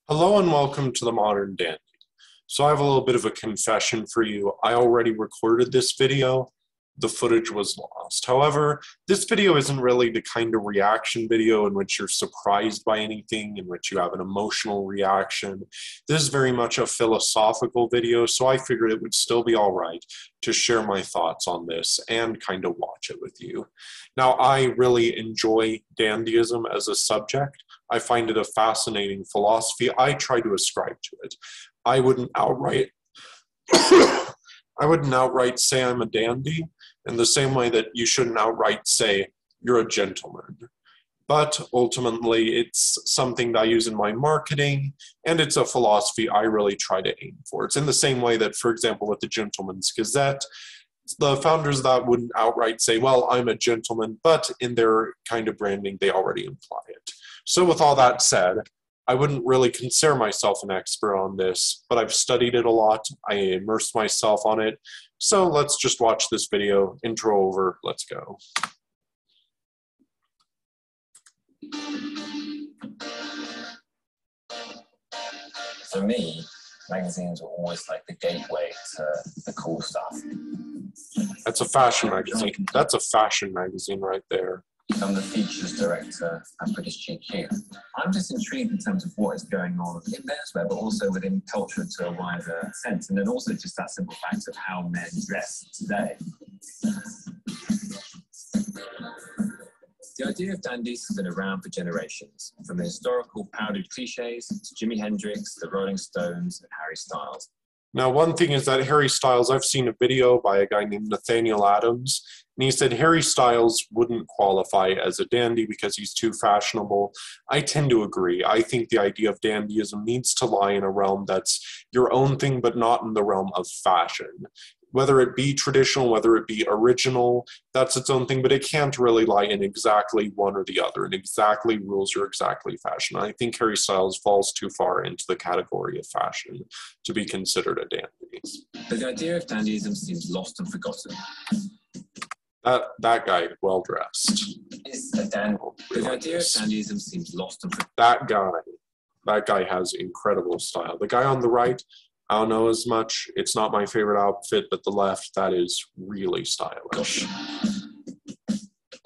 Hello and welcome to the Modern Dandy. So I have a little bit of a confession for you. I already recorded this video. The footage was lost. However, this video isn't really the kind of reaction video in which you're surprised by anything, in which you have an emotional reaction. This is very much a philosophical video, so I figured it would still be all right to share my thoughts on this and kind of watch it with you. Now, I really enjoy dandyism as a subject. I find it a fascinating philosophy. I try to ascribe to it. I wouldn't outright say I'm a dandy in the same way that you shouldn't outright say you're a gentleman. But ultimately, it's something that I use in my marketing, and it's a philosophy I really try to aim for. It's in the same way that, for example, with the Gentleman's Gazette, the founders of that wouldn't outright say, well, I'm a gentleman, but in their kind of branding, they already imply it. So with all that said, I wouldn't really consider myself an expert on this, but I've studied it a lot. I immersed myself on it. So let's just watch this video. Intro over. Let's go. For me, magazines were always like the gateway to the cool stuff. That's a fashion magazine. That's a fashion magazine right there. I'm the features director at British GQ. I'm just intrigued in terms of what is going on in menswear, but also within culture to a wider sense. And then also just that simple fact of how men dress today. The idea of dandies has been around for generations, from the historical parodied cliches to Jimi Hendrix, the Rolling Stones, and Harry Styles. Now, one thing is that Harry Styles, I've seen a video by a guy named Nathaniel Adams, and he said Harry Styles wouldn't qualify as a dandy because he's too fashionable. I tend to agree. I think the idea of dandyism needs to lie in a realm that's your own thing, but not in the realm of fashion. Whether it be traditional, whether it be original, that's its own thing, but it can't really lie in exactly one or the other, and exactly rules or exactly fashion. I think Harry Styles falls too far into the category of fashion to be considered a dandy. But the idea of dandyism seems lost and forgotten. That guy, well-dressed. Is a dandy. The idea of dandyism seems lost and forgotten. That guy has incredible style. The guy on the right, I don't know as much. It's not my favorite outfit, but the left, that is really stylish.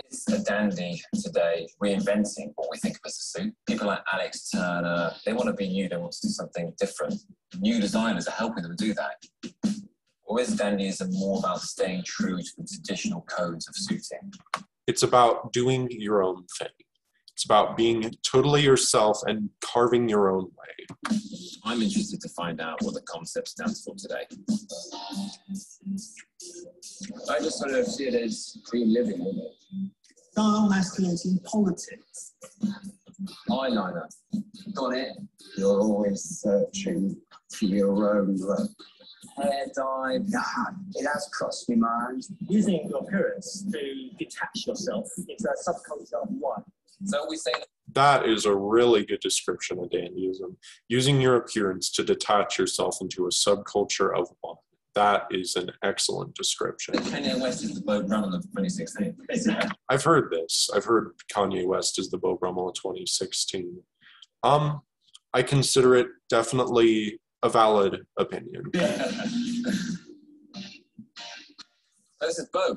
It's a dandy today, reinventing what we think of as a suit. People like Alex Turner, they want to be new, they want to do something different. New designers are helping them do that. Or is dandyism more about staying true to the traditional codes of suiting? It's about doing your own thing. It's about being totally yourself and carving your own way. I'm interested to find out what the concept stands for today. I just sort of see it as free living. Style masculinity in politics. Eyeliner. Got it. You're always searching for your own Hair dye. It has crossed my mind. Using your appearance to detach yourself into a subculture of one. So we say that is a really good description of dandyism. Using your appearance to detach yourself into a subculture of one. That is an excellent description. Kanye West is the Beau Brummel of 2016. I've heard this. I've heard Kanye West is the Beau Brummel of 2016. I consider it definitely a valid opinion. This is Beau.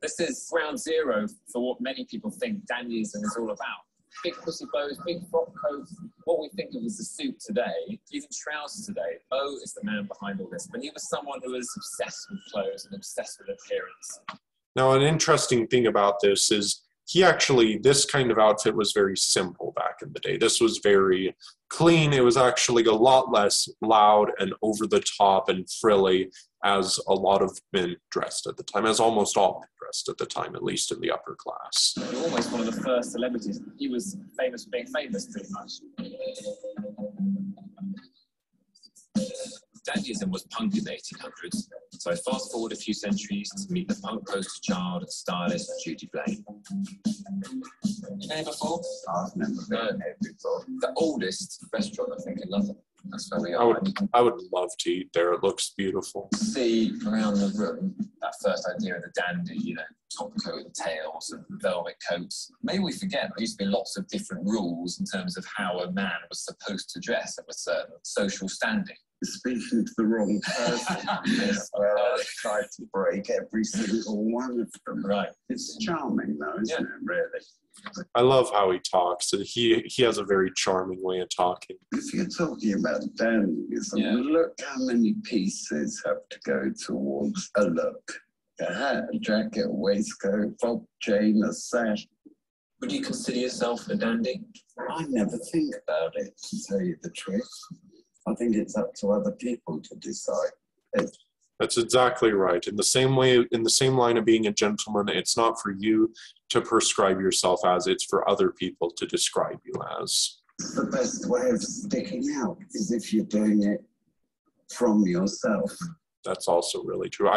This is ground zero for what many people think dandyism is all about. Big pussy bows, big frock coats, what we think of as a suit today, even trousers today. Beau is the man behind all this, but he was someone who was obsessed with clothes and obsessed with appearance. Now, an interesting thing about this is this kind of outfit was very simple back in the day. This was very clean. It was actually a lot less loud and over the top and frilly as a lot of men dressed at the time, as almost all men dressed at the time, at least in the upper class. You're almost one of the first celebrities. He was famous for being famous, pretty much. Dandyism was punk in the 1800s, so fast forward a few centuries to meet the punk poster child, stylist Judy Blaine. You know her before? I've never been here before. The oldest restaurant, I think, in London. That's where we I are. would love to eat there. It looks beautiful. See around the room that first idea of the dandy, you know, top coat and tails and velvet coats. Maybe we forget there used to be lots of different rules in terms of how a man was supposed to dress of a certain social standing. Speaking to the wrong person, where I tried to break every single one of them. Right. It's charming, though, isn't it? Really. I love how he talks. He has a very charming way of talking. If you're talking about dandyism, look how many pieces have to go towards a look. A hat, a jacket, a waistcoat, fob chain, a sash. Would you consider yourself a dandy? I never think about it, to tell you the truth. I think it's up to other people to decide. That's exactly right. In the same way, in the same line of being a gentleman, it's not for you to prescribe yourself as, it's for other people to describe you as. The best way of sticking out is if you're doing it from yourself. That's also really true.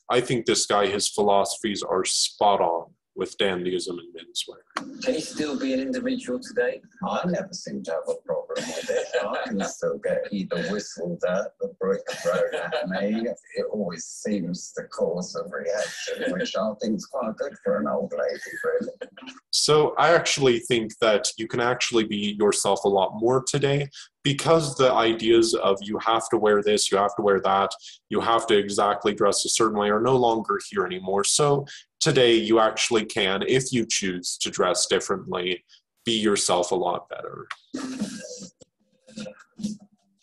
I think this guy, his philosophies are spot on with dandyism and menswear. Can you still be an individual today? I never seem to have a problem with it. I can still get either whistled at, the brick thrown at me. It always seems the cause of reaction, which I think is quite good for an old lady, really. So I actually think that you can actually be yourself a lot more today, because the ideas of you have to wear this, you have to wear that, you have to exactly dress a certain way are no longer here anymore. So today you actually can, if you choose to dress differently, be yourself a lot better.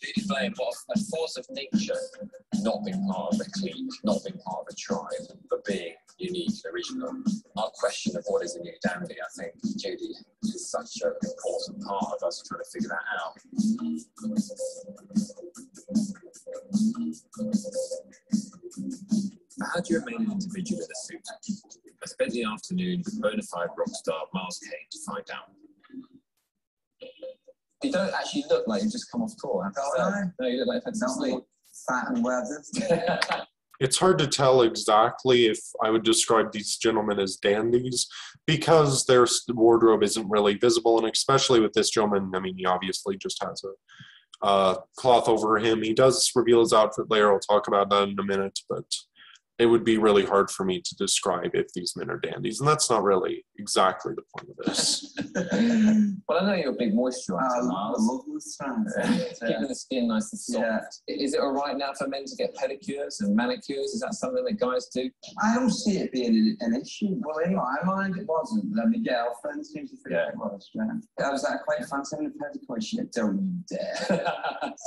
Really blame what a force of nature, not being part of a clique, not being part of a tribe, but being unique and original. Our question of what is a new dandy, I think, Judy, is such an important part of us trying to figure that out. How do you remain an individual in a suit? I spent the afternoon with bona fide rock star Miles Kane to find out. You don't actually look like you just come off tour. No, you look like you've had some sleep. Fat and weathered. It's hard to tell exactly if I would describe these gentlemen as dandies, because their wardrobe isn't really visible, and especially with this gentleman, I mean, he obviously just has a cloth over him. He does reveal his outfit later. I'll talk about that in a minute, but it would be really hard for me to describe if these men are dandies, and that's not really exactly the point of this. Well, I know you're a big moisturiser, Miles. Keeping the skin nice and soft. Yeah. Is it all right now for men to get pedicures and manicures? Is that something that guys do? I don't see it being an issue. Well, in my mind, it wasn't. My girlfriend seems to think it was. I was like, quite fancy having a pedicure. She said, don't you dare.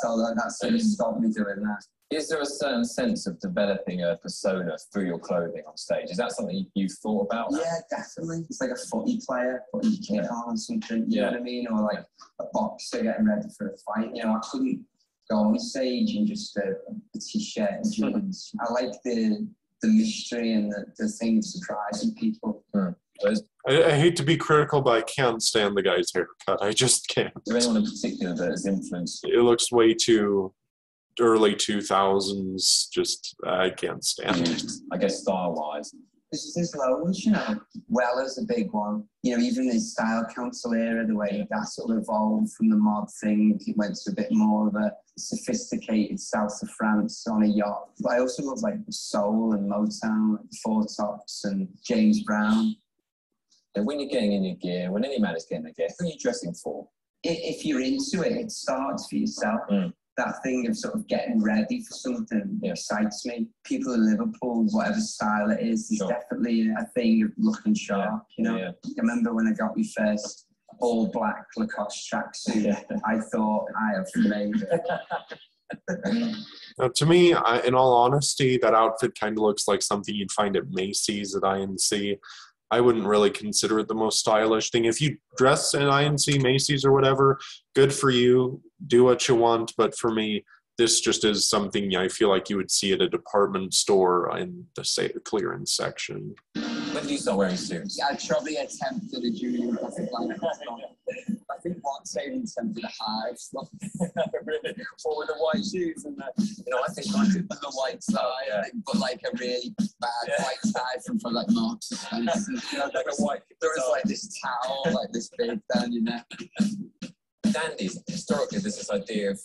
So that sort of stopped me doing that. Is there a certain sense of developing a persona through your clothing on stage? Is that something you've thought about? Yeah, definitely. It's like a footy player putting your kit on or something, you know what I mean? Or like a boxer getting ready for a fight. You know, I couldn't go on stage in just a t-shirt and jeans. I like the mystery and the thing of surprising people. I hate to be critical, but I can't stand the guy's haircut. I just can't. Is there anyone in particular that has influenced you? It looks way too early 2000s, just I can't stand it. I guess style-wise. There's loads, you know. Weller's a big one. You know, even the style council era, the way that sort of evolved from the mod thing, it went to a bit more of a sophisticated south of France on a yacht. But I also love like soul and Motown, like Four Tops and James Brown. And when you're getting in your gear, when any man is getting their gear, who are you dressing for? If you're into it, it starts for yourself. That thing of sort of getting ready for something excites me. People in Liverpool, whatever style it is, there's definitely a thing of looking sharp, you know. I remember when I got my first all black Lacoste tracksuit, I thought, I have made it. Now, to me, in all honesty, that outfit kind of looks like something you'd find at Macy's at INC. I wouldn't really consider it the most stylish thing. If you dress in INC, Macy's, or whatever, good for you. Do what you want. But for me, this just is something I feel like you would see at a department store in the, say, the clearance section. When do you start wearing suits? I probably attempted a junior classic line. I think one saving attempted a hive. Really? Or with the white shoes and that. You know, I think I did the white tie, but like a really bad white tie from like Marks and Spencer. You know, like a white there was like this towel, like this big down your neck. Dandies, historically, there's this idea of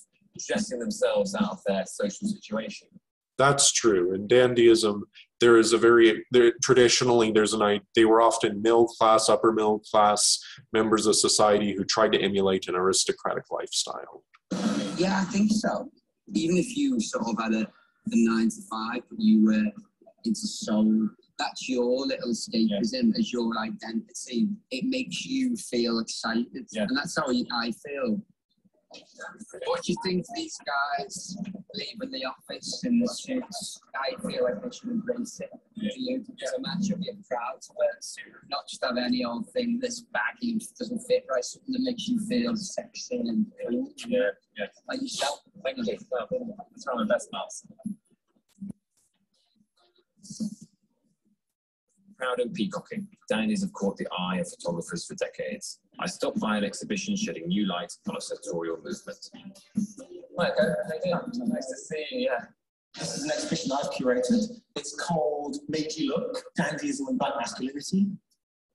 dressing themselves out of their social situation. That's true. In dandyism, they were often middle class, upper middle class members of society who tried to emulate an aristocratic lifestyle. Yeah, I think so. Even if you sort of had a 9 to 5, but you were into soul, that's your little escapism as your identity. It makes you feel excited. Yeah. And that's how I feel. What do you think of these guys leaving the office in the suits? I feel like they should embrace it. Yeah. For you, as a man, you'll be proud to wear a suit, not just have any old thing that's baggy and doesn't fit right, something that makes you feel sexy and cool. Yeah, yeah. Like yourself. Thank you. That's one of the best parts. Proud and peacocking, dandies have caught the eye of photographers for decades. I stopped by an exhibition shedding new light on a sartorial movement. Right, nice to see you, yeah. This is an exhibition I've curated. It's called Make You Look, Dandyism and Black Masculinity.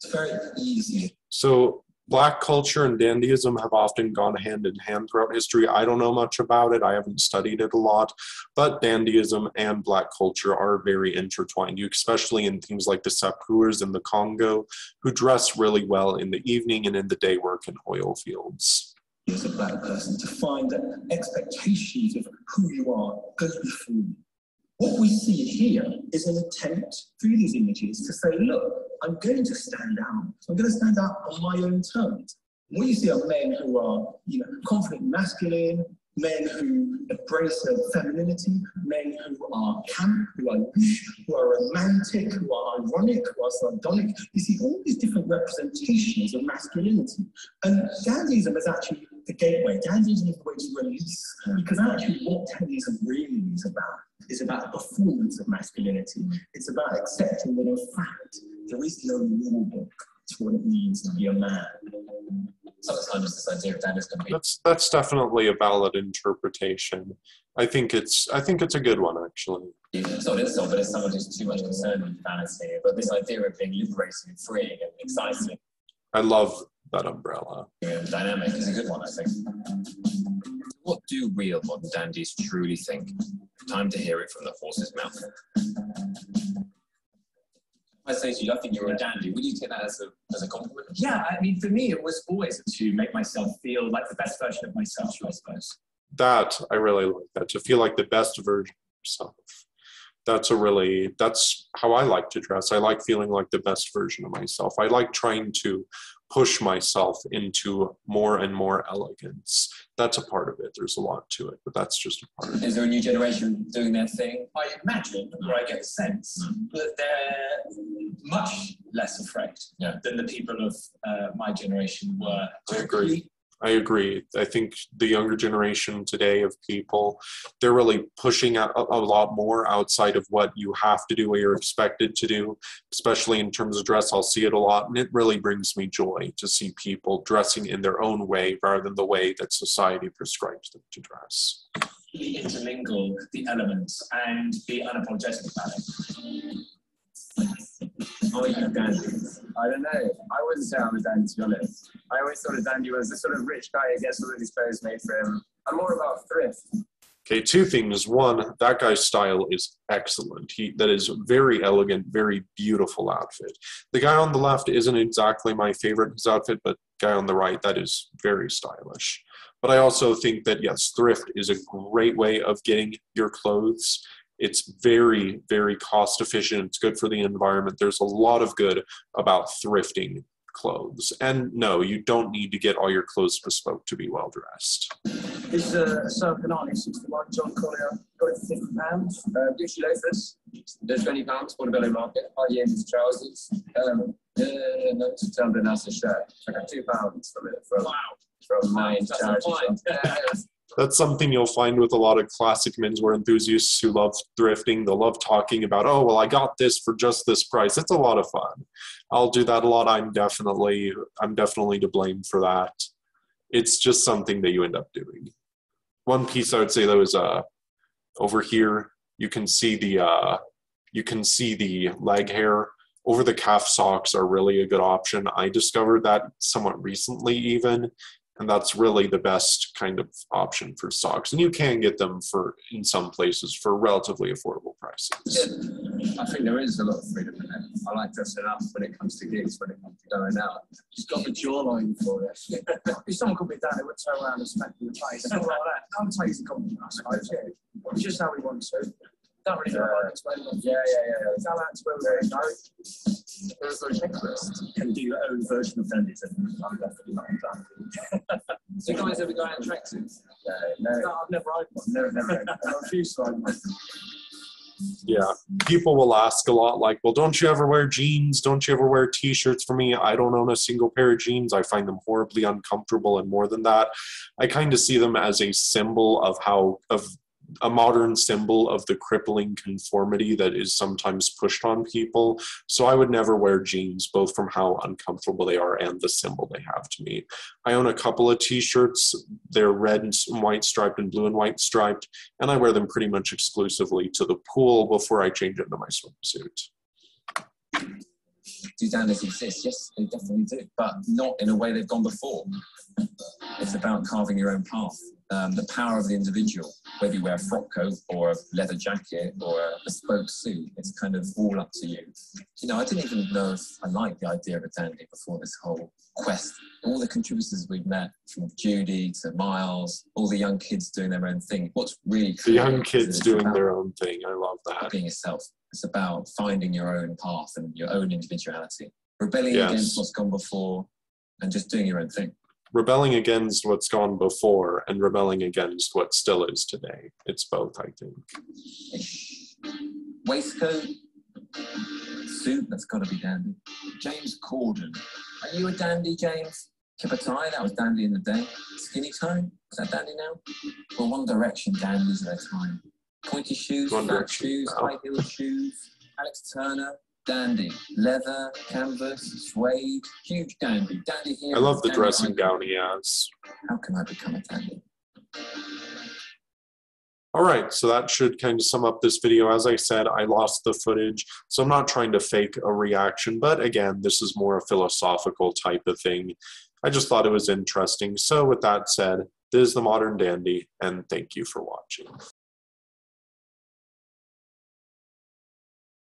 It's very easy. So Black culture and dandyism have often gone hand in hand throughout history. I don't know much about it. I haven't studied it a lot, but dandyism and Black culture are very intertwined, especially in things like the Sapeurs in the Congo, who dress really well in the evening and in the day work in oil fields. As a Black person, to find that expectations of who you are goes before you. What we see here is an attempt through these images to say, look, I'm going to stand out. I'm going to stand out on my own terms. What you see are men who are, confident, masculine, men who embrace femininity, men who are camp, who are louche, who are romantic, who are ironic, who are sardonic. You see all these different representations of masculinity. And dandyism is actually the gateway. Dandyism is the way to release, because actually what dandyism really is about the performance of masculinity. It's about accepting that in fact there is no rule book to what it means to be a man. Sometimes this idea of dandyism can be... That's definitely a valid interpretation. I think it's a good one, actually. It's not an insult, but it's someone who's too much concerned with vanity. But this idea of being liberating and freeing and exciting. I love that umbrella. Dynamic is a good one, I think. What do real modern dandies truly think? Time to hear it from the horse's mouth. I say to you, I think you're a dandy. Would you take that as a compliment? Yeah, I mean, for me, it was always to make myself feel like the best version of myself, I suppose. That, I really like that, to feel like the best version of yourself. That's how I like to dress. I like feeling like the best version of myself. I like trying to push myself into more and more elegance. That's a part of it. There's a lot to it, but that's just a part of it. Is there a new generation doing their thing? I imagine, or I get the sense, that they're much less afraid than the people of my generation were. I agree. I think the younger generation today of people, they're really pushing out a lot more outside of what you have to do, what you're expected to do, especially in terms of dress. I'll see it a lot, and it really brings me joy to see people dressing in their own way rather than the way that society prescribes them to dress. Intermingle the elements and be unapologetic about it. Are you dandy? I don't know. I wouldn't say I'm a dandy, to be honest. I always thought a dandy was the sort of rich guy who gets all of his clothes made for him. I'm more about thrift. Okay, two things. One, that guy's style is excellent. That is very elegant, very beautiful outfit. The guy on the left isn't exactly my favorite his outfit, but guy on the right, that is very stylish. But I also think that, yes, thrift is a great way of getting your clothes. It's very, very cost efficient. It's good for the environment. There's a lot of good about thrifting clothes. And no, you don't need to get all your clothes bespoke to be well dressed. This is a circa 1961 John Collier. Got it for £50. Gucci loafers. They're £20, Portobello Market. High Yates trousers. No, it's a nice shirt. I got £2 from it. From my charity shop. That's something you'll find with a lot of classic menswear enthusiasts who love thrifting. They'll love talking about, oh, well, I got this for just this price. It's a lot of fun. I'll do that a lot. I'm definitely to blame for that. It's just something that you end up doing. One piece I would say though is over here you can see the leg hair. Over the calf socks are really a good option. I discovered that somewhat recently even. And that's really the best kind of option for socks. And you can get them in some places for relatively affordable prices. I think there is a lot of freedom in it. I like dressing up when it comes to gigs, when it comes to going out. She's got the jawline for it. If someone could be down, they would turn around and smack you in the face. Something like that. I would take the compliment, I suppose, yeah. It's just how we want to. Don't really know how to explain it. Yeah. Tell that to where we're going. There's a checklist. Can do your own version of Dandyism. I'm definitely not done. So guys ever go out in tracksuits? No, I've never had one. Never. I refuse to own one. Yeah, people will ask a lot like, well, don't you ever wear jeans? Don't you ever wear t-shirts? For me, I don't own a single pair of jeans. I find them horribly uncomfortable, and more than that, I kind of see them as a symbol of a modern symbol of the crippling conformity that is sometimes pushed on people. So I would never wear jeans, both from how uncomfortable they are and the symbol they have to me. I own a couple of t-shirts. They're red and white striped and blue and white striped, and I wear them pretty much exclusively to the pool before I change into my swimsuit. Do dandies exist? Yes, they definitely do, but not in a way they've gone before. It's about carving your own path. The power of the individual, whether you wear a frock coat or a leather jacket or a bespoke suit, it's kind of all up to you. You know, I didn't even know if I liked the idea of a dandy before this whole quest. All the contributors we've met, from Judy to Miles, all the young kids doing their own thing. What's really cool, the young kids doing their own thing. I love that. Being yourself. It's about finding your own path and your own individuality. Rebelling against what's gone before and just doing your own thing. Rebelling against what's gone before and rebelling against what still is today. It's both, I think. Waistcoat, suit, that's got to be dandy. James Corden. Are you a dandy, James? Keep a tie, that was dandy in the day. Skinny tie, is that dandy now? Well, One Direction dandies of their time. Pointy shoes, flat shoes, high heel shoes. Alex Turner. Dandy, leather, canvas, suede, huge dandy. Dandy here. I love the dressing gown he has. How can I become a dandy? All right, so that should kind of sum up this video. As I said, I lost the footage, so I'm not trying to fake a reaction, but again, this is more a philosophical type of thing. I just thought it was interesting. So with that said, this is the Modern Dandy, and thank you for watching.